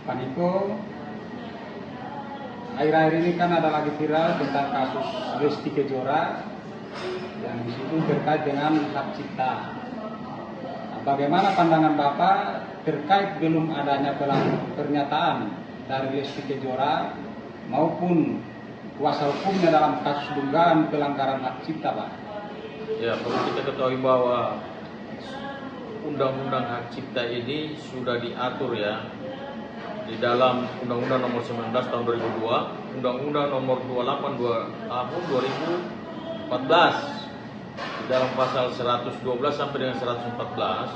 Pak Niko, akhir-akhir ini kan ada lagi viral tentang kasus Lesti Kejora yang disitu terkait dengan hak cipta. Bagaimana pandangan Bapak terkait belum adanya pernyataan dari Lesti Kejora maupun kuasa hukumnya dalam kasus dugaan pelanggaran hak cipta, Pak? Ya, perlu kita ketahui bahwa Undang-Undang Hak Cipta ini sudah diatur ya di dalam Undang-Undang Nomor 19 Tahun 2002, Undang-Undang Nomor 28 Tahun 2014. Di dalam pasal 112 sampai dengan 114,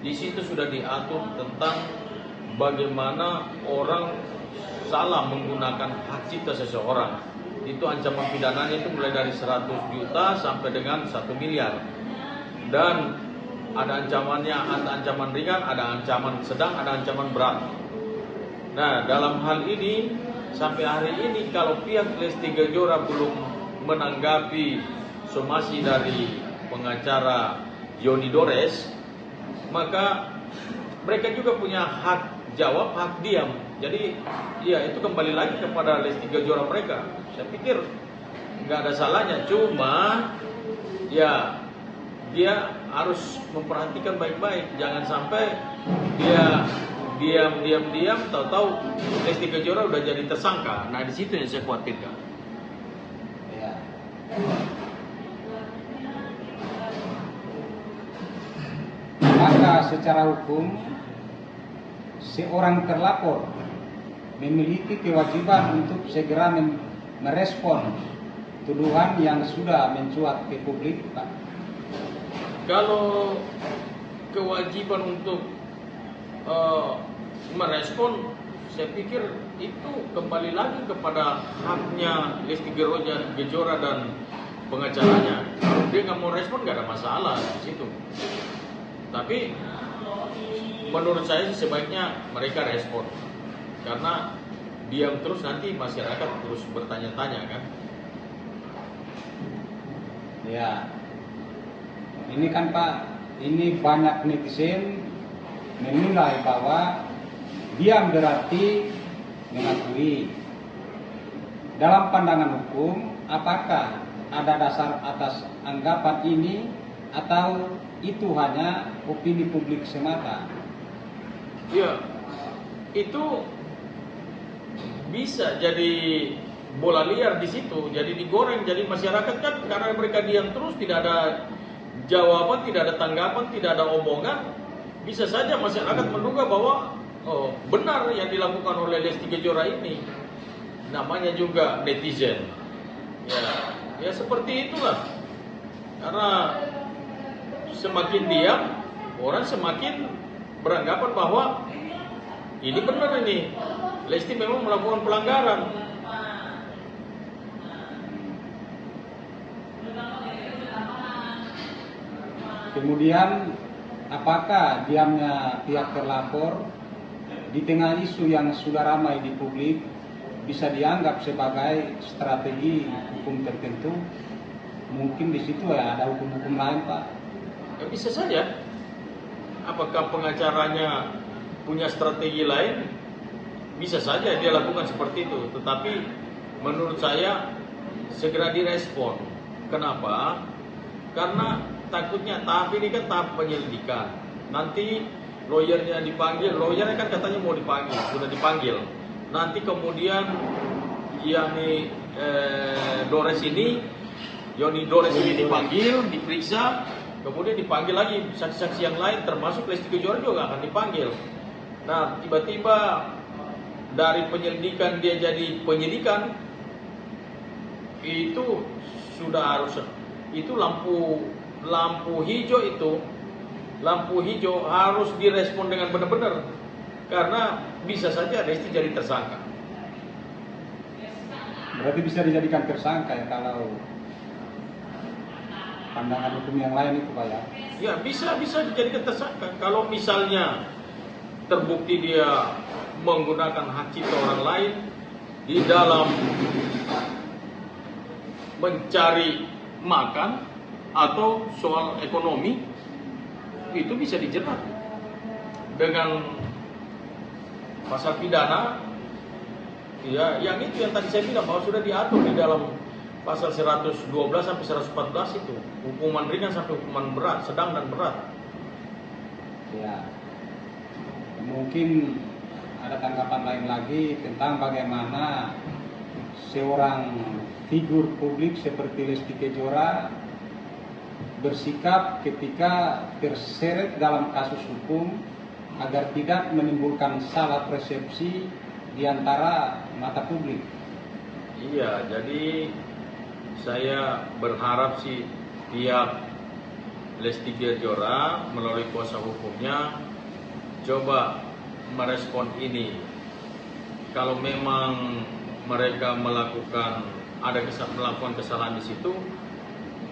di situ sudah diatur tentang bagaimana orang salah menggunakan hak cipta seseorang. Itu ancaman pidananya itu mulai dari 100 juta sampai dengan 1 miliar. Dan ada ancamannya, ada ancaman ringan, ada ancaman sedang, ada ancaman berat. Nah, dalam hal ini sampai hari ini kalau pihak Lesti Kejora belum menanggapi somasi dari pengacara Yoni Dores, maka mereka juga punya hak jawab, hak diam. Jadi ya itu kembali lagi kepada Lesti Kejora mereka. Saya pikir nggak ada salahnya, cuma ya dia harus memperhatikan baik-baik, jangan sampai dia diam, tahu-tahu Lesti Kejora udah jadi tersangka. Nah, di situ yang saya khawatirkan. Ya. Maka secara hukum seorang terlapor memiliki kewajiban untuk segera merespon tuduhan yang sudah mencuat ke publik, Pak. Kalau kewajiban untuk merespon, saya pikir itu kembali lagi kepada haknya Lesti Kejora dan pengacaranya. Kalau dia nggak mau respon, nggak ada masalah di situ. Tapi menurut saya sih sebaiknya mereka respon, karena diam terus nanti masyarakat terus bertanya-tanya kan. Ya. Ini kan Pak, ini banyak netizen menilai bahwa diam berarti mengakui. Dalam pandangan hukum, apakah ada dasar atas anggapan ini atau itu hanya opini publik semata? Ya, itu bisa jadi bola liar di situ, jadi digoreng. Jadi masyarakat kan karena mereka diam terus, tidak ada jawaban, tidak ada tanggapan, tidak ada omongan, bisa saja masyarakat menduga bahwa benar yang dilakukan oleh Lesti Kejora ini. Namanya juga netizen. Ya seperti itulah. Karena semakin diam, orang semakin beranggapan bahwa ini benar, ini Lesti memang melakukan pelanggaran. Kemudian apakah diamnya pihak terlapor di tengah isu yang sudah ramai di publik bisa dianggap sebagai strategi hukum tertentu? Mungkin di situ ya ada hukum-hukum lain, Pak. Ya, bisa saja. Apakah pengacaranya punya strategi lain? Bisa saja dia lakukan seperti itu. Tetapi menurut saya segera direspon. Kenapa? Karena takutnya tahap ini kan tahap penyelidikan. Nanti lawyernya dipanggil, lawyernya kan katanya mau dipanggil, sudah dipanggil. Nanti kemudian Yoni Dores ini dipanggil, diperiksa, kemudian dipanggil lagi saksi-saksi yang lain, termasuk Lesti Kejora juga akan dipanggil. Nah, tiba-tiba dari penyelidikan dia jadi penyidikan, itu sudah harus, itu lampu hijau harus direspon dengan benar-benar, karena bisa saja Lesti jadi tersangka. Berarti bisa dijadikan tersangka ya kalau pandangan hukum yang lain itu, Pak ya? Ya bisa dijadikan tersangka kalau misalnya terbukti dia menggunakan hak cipta orang lain di dalam mencari makan atau soal ekonomi, itu bisa dijerat dengan pasal pidana, ya yang itu yang tadi saya bilang bahwa sudah diatur di dalam pasal 112 sampai 114 itu, hukuman ringan sampai hukuman berat, sedang dan berat. Ya, mungkin ada tanggapan lain lagi tentang bagaimana seorang figur publik seperti Lesti Kejora bersikap ketika terseret dalam kasus hukum agar tidak menimbulkan salah persepsi di antara mata publik. Iya, jadi saya berharap sih pihak Lesti Kejora melalui kuasa hukumnya coba merespon ini. Kalau memang mereka melakukan kesalahan di situ,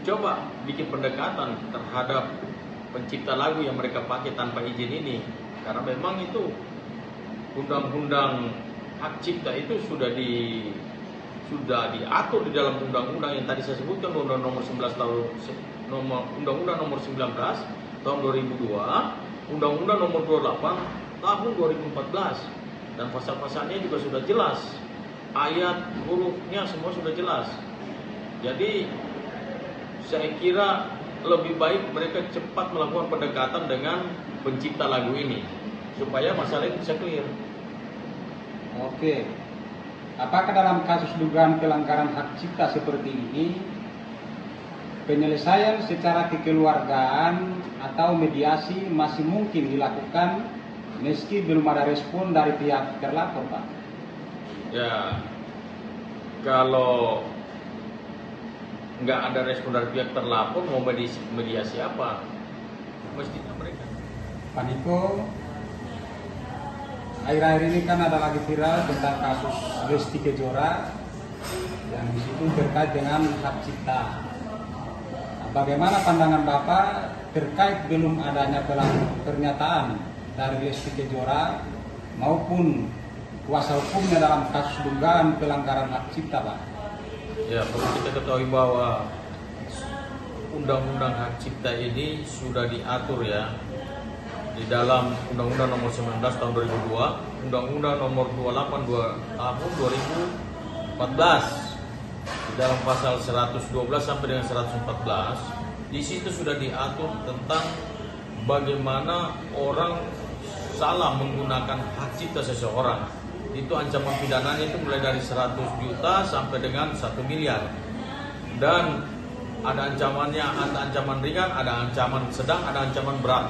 coba bikin pendekatan terhadap pencipta lagu yang mereka pakai tanpa izin ini, karena memang itu undang-undang hak cipta itu sudah diatur di dalam undang-undang yang tadi saya sebutkan, undang-undang nomor 19 tahun 2002, undang-undang nomor 28 tahun 2014, dan pasal-pasalnya juga sudah jelas, ayat hurufnya semua sudah jelas. Jadi saya kira lebih baik mereka cepat melakukan pendekatan dengan pencipta lagu ini supaya masalah itu bisa clear. Oke, apakah dalam kasus dugaan pelanggaran hak cipta seperti ini penyelesaian secara kekeluargaan atau mediasi masih mungkin dilakukan meski belum ada respon dari pihak terlapor, Pak? Ya, kalau nggak ada respon dari pihak terlapor, mau mediasi apa? Mestinya mereka. Pak Niko, akhir-akhir ini kan ada lagi viral tentang kasus Lesti Kejora yang disitu terkait dengan hak cipta. Bagaimana pandangan Bapak terkait belum adanya pernyataan dari Lesti Kejora maupun kuasa hukumnya dalam kasus dugaan pelanggaran hak cipta, Pak? Ya, perlu kita ketahui bahwa undang-undang hak cipta ini sudah diatur ya di dalam Undang-Undang nomor 19 tahun 2002, Undang-Undang nomor 28 tahun 2014. Di dalam pasal 112 sampai dengan 114, di situ sudah diatur tentang bagaimana orang salah menggunakan hak cipta seseorang. Itu ancaman pidananya itu mulai dari 100 juta sampai dengan 1 miliar. Dan ada ancamannya, ada ancaman ringan, ada ancaman sedang, ada ancaman berat.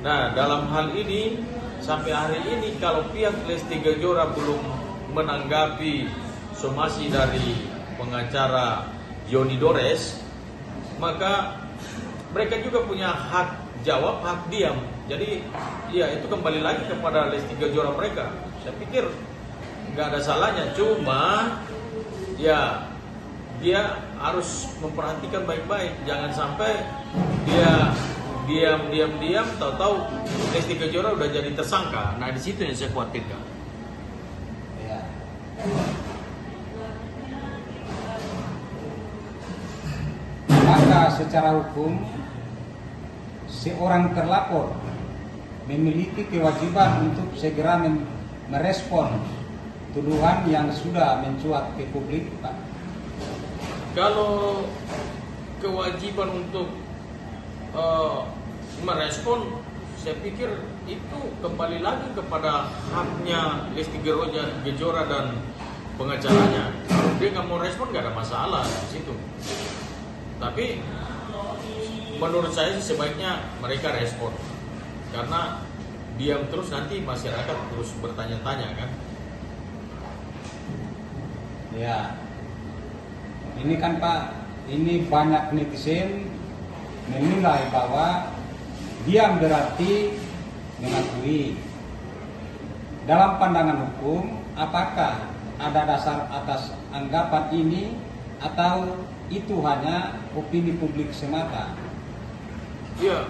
Nah, dalam hal ini sampai hari ini kalau pihak Lesti Kejora belum menanggapi somasi dari pengacara Yoni Dores, maka mereka juga punya hak jawab, hak diam. Jadi ya itu kembali lagi kepada Lesti Kejora mereka. Saya pikir nggak ada salahnya, cuma ya dia harus memperhatikan baik-baik, jangan sampai dia diam, tahu-tahu Lesti Kejora udah jadi tersangka. Nah, di situ yang saya khawatirkan. Ya. Maka secara hukum seorang terlapor memiliki kewajiban untuk segera merespon tuduhan yang sudah mencuat ke publik, Pak. Kalau kewajiban untuk merespon, saya pikir itu kembali lagi kepada haknya Lesti Kejora dan pengacaranya. Kalau dia nggak mau respon, nggak ada masalah di situ. Tapi menurut saya sih sebaiknya mereka respon, karena diam terus nanti masyarakat terus bertanya-tanya kan. Ya, ini kan Pak, ini banyak netizen menilai bahwa diam berarti mengakui. Dalam pandangan hukum, apakah ada dasar atas anggapan ini atau itu hanya opini publik semata? Ya,